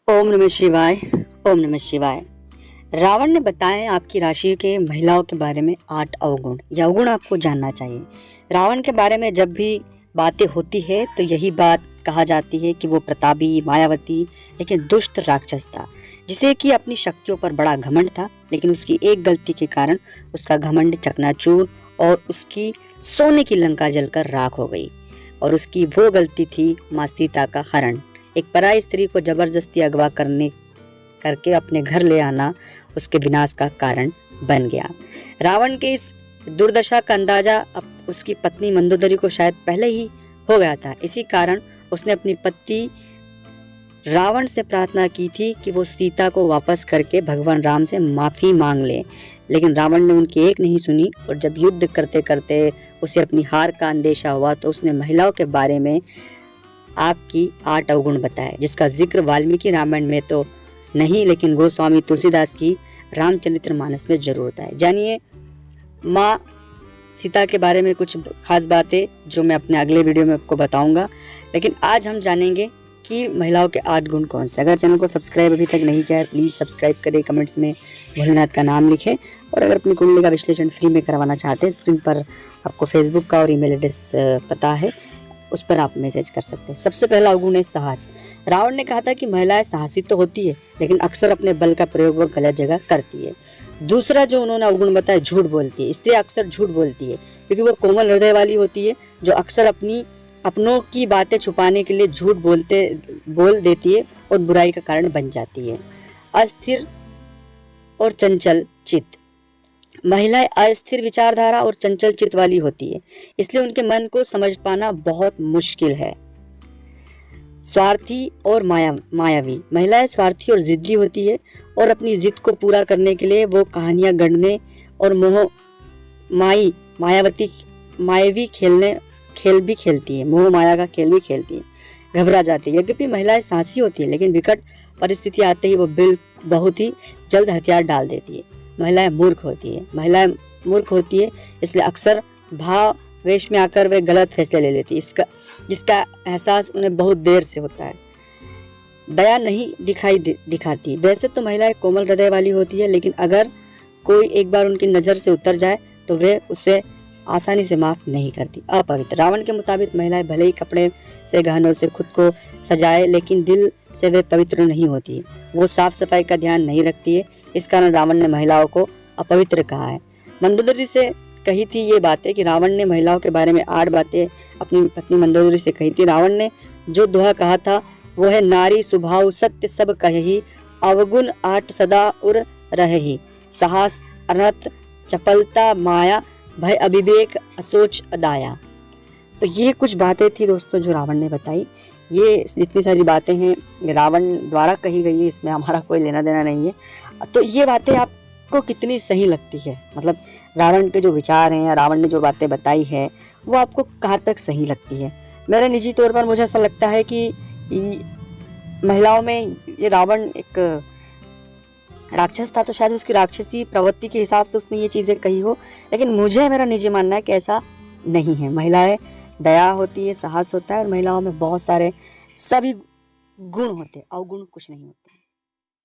ओम नमः शिवाय। ओम नमः शिवाय। रावण ने बताया आपकी राशि के महिलाओं के बारे में 8 अवगुण। यह अवगुण आपको जानना चाहिए। रावण के बारे में जब भी बातें होती है तो यही बात कहा जाती है कि वो प्रतापी, मायावती लेकिन दुष्ट राक्षस था, जिसे कि अपनी शक्तियों पर बड़ा घमंड था। लेकिन उसकी एक गलती के कारण उसका घमंड चकनाचूर और उसकी सोने की लंका जलकर राख हो गई। और उसकी वो गलती थी माँ सीता का हरण। एक पराई स्त्री को जबरदस्ती अगवा करके अपने घर ले आना उसके विनाश का कारण बन गया। रावण के इस दुर्दशा का अंदाजा अब उसकी पत्नी मंदोदरी को शायद पहले ही हो गया था। इसी कारण उसने अपनी पति रावण से प्रार्थना की थी कि वो सीता को वापस करके भगवान राम से माफी मांग ले। लेकिन रावण ने उनकी एक नहीं सुनी और जब युद्ध करते करते उसे अपनी हार का अंदेशा हुआ तो उसने महिलाओं के बारे में आपकी 8 अवगुण बताए, जिसका जिक्र वाल्मीकि रामायण में तो नहीं लेकिन गोस्वामी तुलसीदास की रामचरितमानस में जरूर होता है। जानिए माँ सीता के बारे में कुछ खास बातें जो मैं अपने अगले वीडियो में आपको बताऊंगा। लेकिन आज हम जानेंगे कि महिलाओं के 8 गुण कौन से। अगर चैनल को सब्सक्राइब अभी तक नहीं किया है प्लीज़ सब्सक्राइब करें, कमेंट्स में भोलेनाथ का नाम लिखें। और अगर अपनी कुंडली का विश्लेषण फ्री में करवाना चाहते हैं स्क्रीन पर आपको फेसबुक का और ईमेल एड्रेस पता है, उस पर आप मैसेज कर सकते हैं। सबसे पहला अवगुण है साहस। रावण ने कहा था कि महिलाएं साहसी तो होती है लेकिन अक्सर अपने बल का प्रयोग वो गलत जगह करती है। दूसरा जो उन्होंने अवगुण बताया, झूठ बोलती है। स्त्री अक्सर झूठ बोलती है क्योंकि वो कोमल हृदय वाली होती है, जो अक्सर अपनों की बातें छुपाने के लिए झूठ बोल देती है और बुराई का कारण बन जाती है। अस्थिर और चंचल चित्त। महिलाएं अस्थिर विचारधारा और चंचल चित्त वाली होती है, इसलिए उनके मन को समझ पाना बहुत मुश्किल है। स्वार्थी और मायावी। महिलाएं स्वार्थी और जिद्दी होती है और अपनी जिद को पूरा करने के लिए वो कहानियां गढ़ने और मायावी खेल भी खेलती है। मोह माया का खेल भी खेलती है। घबरा जाती है। यद्यपि महिलाएं साहसी होती है लेकिन विकट परिस्थिति आते ही वो बहुत ही जल्द हथियार डाल देती है। महिलाएं मूर्ख होती है इसलिए अक्सर भाव वेश में आकर वे गलत फैसले ले लेती है, जिसका एहसास उन्हें बहुत देर से होता है। दया नहीं दिखाती। वैसे तो महिलाएं कोमल हृदय वाली होती है लेकिन अगर कोई एक बार उनकी नज़र से उतर जाए तो वे उसे आसानी से माफ नहीं करती। अपवित्र। रावण के मुताबिक महिलाएं भले ही कपड़े से, गहनों से खुद को सजाए लेकिन दिल से वे पवित्र नहीं होती। वो साफ सफाई का ध्यान नहीं रखती है। इस कारण रावण ने महिलाओं को अपवित्र कहा है। मंदोदरी से कही थी ये बातें कि रावण ने महिलाओं के बारे में 8 बातें अपनी पत्नी मंदोदरी से कही थी। रावण ने जो दोहा कहा था वो है, नारी स्वभाव सत्य सब कही, अवगुण 8 सदा उर रही, साहस अनर्थ, चपलता माया, भय अविवेक, असोच अदाया। तो ये कुछ बातें थी दोस्तों जो रावण ने बताई। ये जितनी सारी बातें हैं रावण द्वारा कही गई है, इसमें हमारा कोई लेना देना नहीं है। तो ये बातें आपको कितनी सही लगती है, मतलब रावण के जो विचार हैं या रावण ने जो बातें बताई है वो आपको कहाँ तक सही लगती है। मेरे निजी तौर पर मुझे ऐसा लगता है कि महिलाओं में ये रावण एक राक्षस था तो शायद उसकी राक्षसी प्रवृत्ति के हिसाब से उसने ये चीज़ें कही हो, लेकिन मेरा निजी मानना है कि ऐसा नहीं है। महिलाएं दया होती है, साहस होता है और महिलाओं में बहुत सारे सभी गुण होते हैं, अवगुण कुछ नहीं होते।